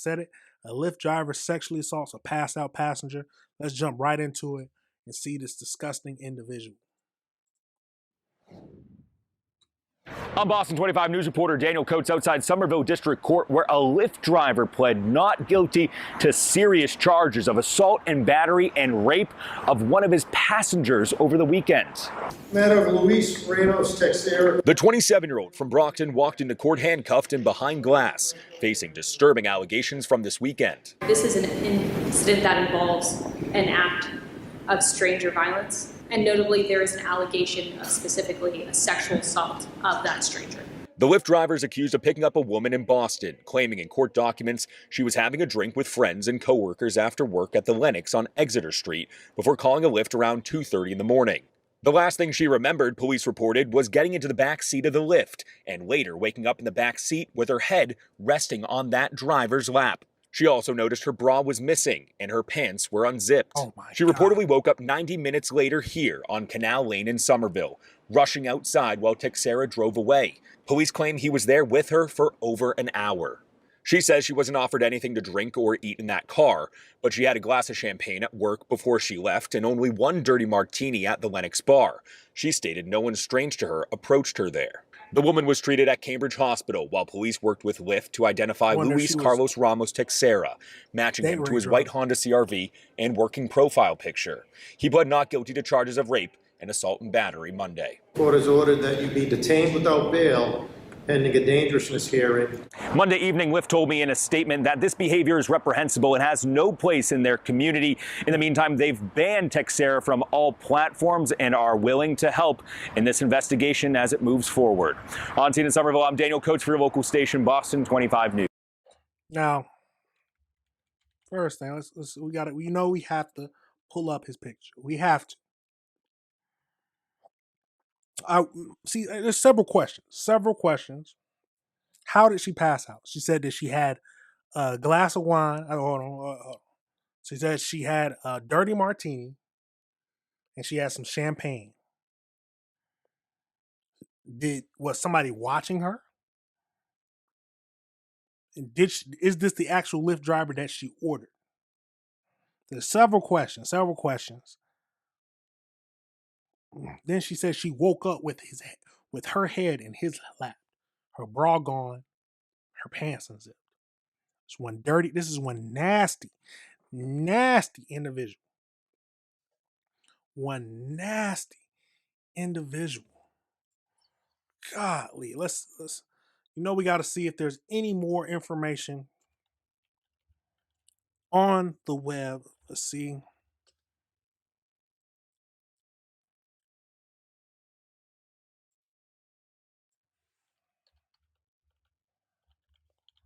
said it. A Lyft driver sexually assaults a passed out passenger. Let's jump right into it and see this disgusting individual. I'm Boston 25 News reporter Daniel Coates outside Somerville District Court, where a Lyft driver pled not guilty to serious charges of assault and battery and rape of one of his passengers over the weekend. Matter of Luis Ramos Texera. The 27-year-old from Brockton walked into court handcuffed and behind glass, facing disturbing allegations from this weekend. This is an incident that involves an act of stranger violence. And notably, there is an allegation of specifically a sexual assault of that stranger. The Lyft driver is accused of picking up a woman in Boston, claiming in court documents she was having a drink with friends and coworkers after work at the Lenox on Exeter Street before calling a Lyft around 2:30 in the morning. The last thing she remembered, police reported, was getting into the back seat of the Lyft and later waking up in the back seat with her head resting on that driver's lap. She also noticed her bra was missing and her pants were unzipped. She reportedly woke up 90 minutes later here on Canal Lane in Somerville, rushing outside while Texera drove away. Police claim he was there with her for over an hour. She says she wasn't offered anything to drink or eat in that car, but she had a glass of champagne at work before she left and only one dirty martini at the Lenox bar. She stated no one strange to her approached her there. The woman was treated at Cambridge Hospital while police worked with Lyft to identify Luis Carlos Ramos Texera, matching him to his white Honda CR-V and working profile picture. He pled not guilty to charges of rape and assault and battery Monday. Court has ordered that you be detained without bail pending a dangerousness hearing. Monday evening, Lyft told me in a statement that this behavior is reprehensible and has no place in their community. In the meantime, they've banned Texera from all platforms and are willing to help in this investigation as it moves forward. On scene in Somerville, I'm Daniel Coates for your local station, Boston 25 News. Now, first thing, we got it. We know we have to pull up his picture. We have to. See, there's several questions. How did she pass out? She said that she had a glass of wine. Hold on. She said she had a dirty martini and she had some champagne. Was somebody watching her? And is this the actual Lyft driver that she ordered? There's several questions. Then she said she woke up with her head in his lap, her bra gone, her pants unzipped. This is one nasty individual. One nasty individual. Godly. Let's we got to see if there's any more information on the web. Let's see.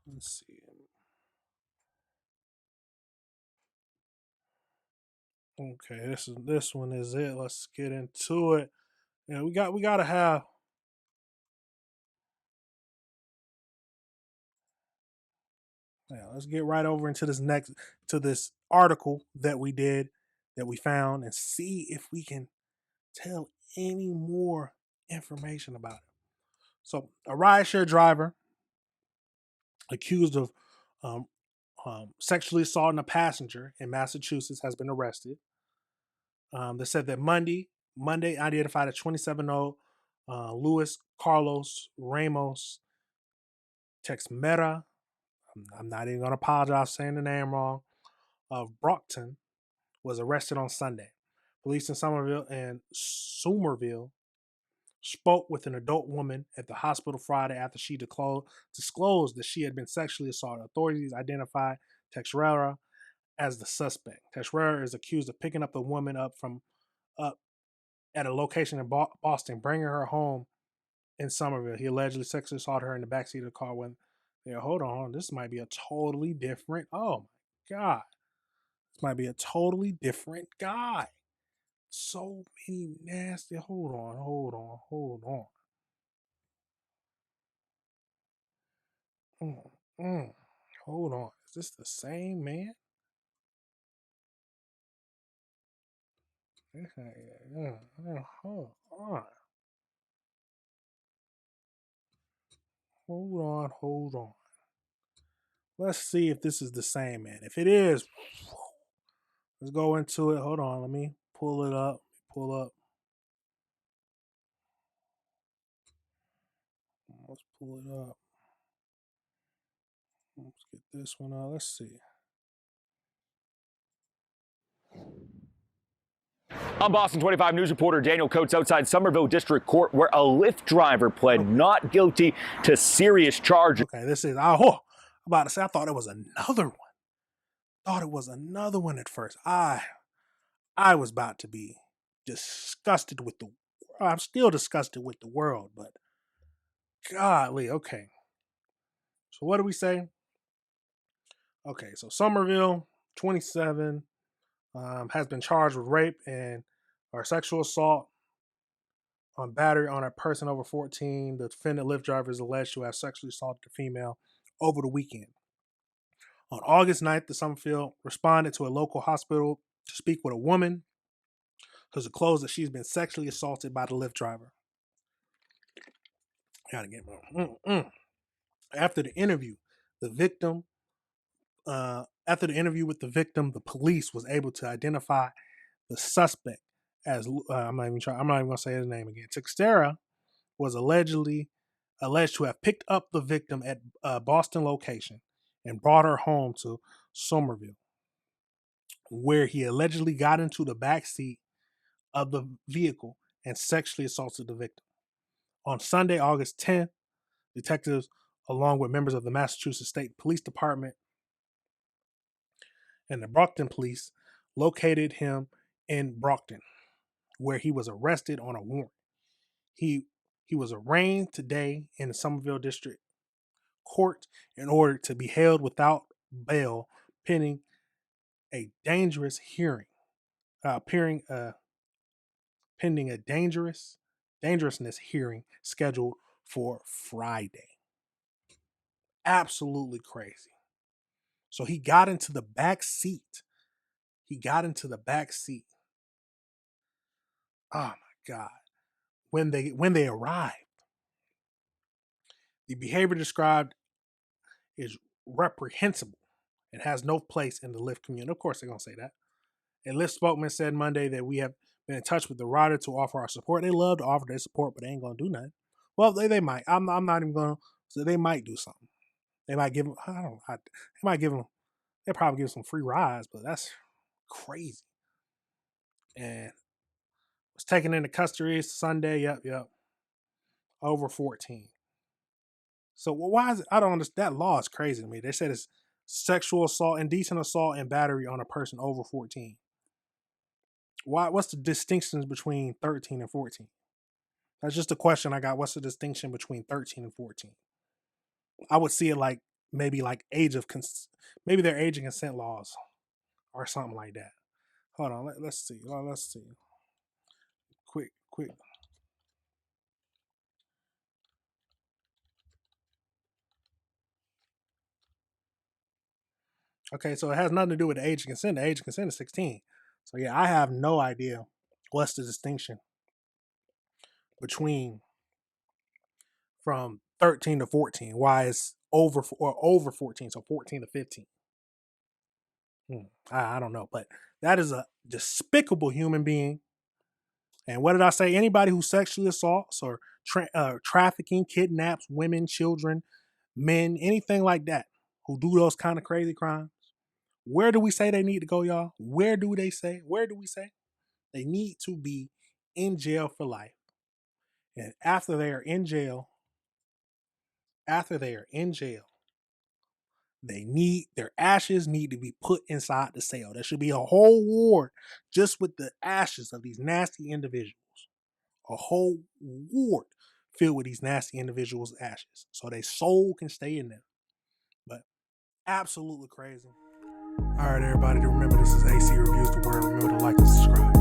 Let's see. Okay, this one is it. Let's get into it. Yeah, we got to have. Yeah, let's get right over into this article that we found, and see if we can tell any more information about it. So, a rideshare driver accused of sexually assaulting a passenger in Massachusetts has been arrested. They said that Monday identified a 27-year-old Luis Carlos Ramos Texera. I'm not even going to apologize for saying the name wrong. Of Brockton was arrested on Sunday. Police in Somerville spoke with an adult woman at the hospital Friday after she disclosed that she had been sexually assaulted. Authorities identified Texera as the suspect. Texera is accused of picking up the woman up at a location in Boston, bringing her home in Somerville. He allegedly sexually assaulted her in the backseat of the car when hold on, this might be a totally different, oh my God. This might be a totally different guy. So many nasty, hold on. Hold on. Is this the same man? Hold on. Hold on. Let's see if this is the same, man. If it is, let's go into it. Hold on, let me pull it up. Pull up. Let's pull it up. Let's get this one out. Let's see. I'm Boston 25 News reporter Daniel Coates outside Somerville District Court, where a Lyft driver pled not guilty to serious charges. Okay, this is. I'm about to say. I thought it was another one. Thought it was another one at first. I was about to be disgusted with the. I'm still disgusted with the world, but godly. Okay. So what do we say? Okay, so Somerville, 27, has been charged with rape and or sexual assault on battery on a person over 14. The defendant Lyft driver is alleged to have sexually assaulted the female over the weekend. On August 9th, the Somerville responded to a local hospital to speak with a woman who's disclosed that she's been sexually assaulted by the Lyft driver. Gotta get more. After the interview, the victim. After the interview with the victim, the police was able to identify the suspect as I'm not even gonna say his name again. Texera was alleged to have picked up the victim at a Boston location and brought her home to Somerville, where he allegedly got into the back seat of the vehicle and sexually assaulted the victim. On Sunday, August 10th, detectives, along with members of the Massachusetts State Police Department and the Brockton Police, located him in Brockton, where he was arrested on a warrant. He was arraigned today in the Somerville District Court in order to be held without bail pending a dangerous hearing, pending a dangerousness hearing scheduled for Friday. Absolutely crazy. So he got into the back seat. Oh my God. When they arrived, the behavior described is reprehensible and has no place in the Lyft community. Of course, they're going to say that. A Lyft spokesman said Monday that we have been in touch with the rider to offer our support. They love to offer their support, but they ain't going to do nothing. Well, they might. I'm not even going to. So they might do something. They might give them, I don't know. They might give them, they'll probably give them some free rides, but that's crazy. And was taken into custody Sunday. Yep. Over 14. So why is it? I don't understand. That law is crazy to me. They said it's sexual assault, indecent assault, and battery on a person over 14. Why? What's the distinctions between 13 and 14? That's just a question I got. What's the distinction between 13 and 14? I would see it like maybe like maybe their age and consent laws or something like that. Hold on, let's see. Let's see. Quick. Okay, so it has nothing to do with the age of consent. The age of consent is 16. So yeah, I have no idea what's the distinction between from 13 to 14. Why it's over 14, so 14 to 15. I don't know, but that is a despicable human being. And what did I say? Anybody who sexually assaults or trafficking, kidnaps women, children, men, anything like that, who do those kind of crazy crimes, where do we say they need to go, y'all? Where do we say? They need to be in jail for life. And after they are in jail, their ashes need to be put inside the cell. There should be a whole ward just with the ashes of these nasty individuals. A whole ward filled with these nasty individuals' ashes. So their soul can stay in there. But absolutely crazy. All right, everybody, remember this is AC Reviews the Word. Remember to like and subscribe.